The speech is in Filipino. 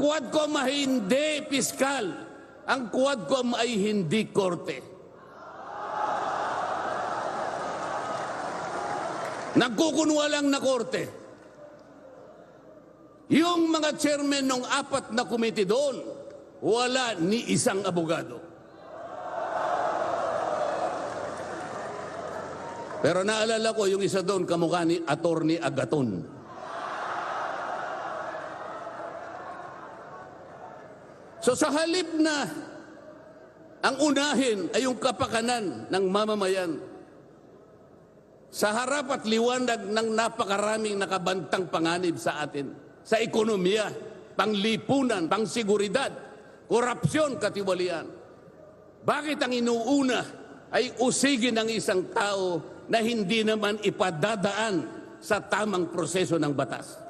Quadcom ay hindi piskal. Ang Quadcom ay hindi korte. Nagkukunwalang na korte. Yung mga chairman ng 4 na komite doon, wala ni isang abogado. Pero naalala ko yung isa doon, kamukha ni Attorney Agaton. So sa halip na ang unahin ay yung kapakanan ng mamamayan, sa harap at liwanag ng napakaraming nakabantang panganib sa atin, sa ekonomiya, panglipunan, pangsiguridad, korupsyon, katiwalian, bakit ang inuuna ay usigin ng isang tao na hindi naman ipadadaan sa tamang proseso ng batas?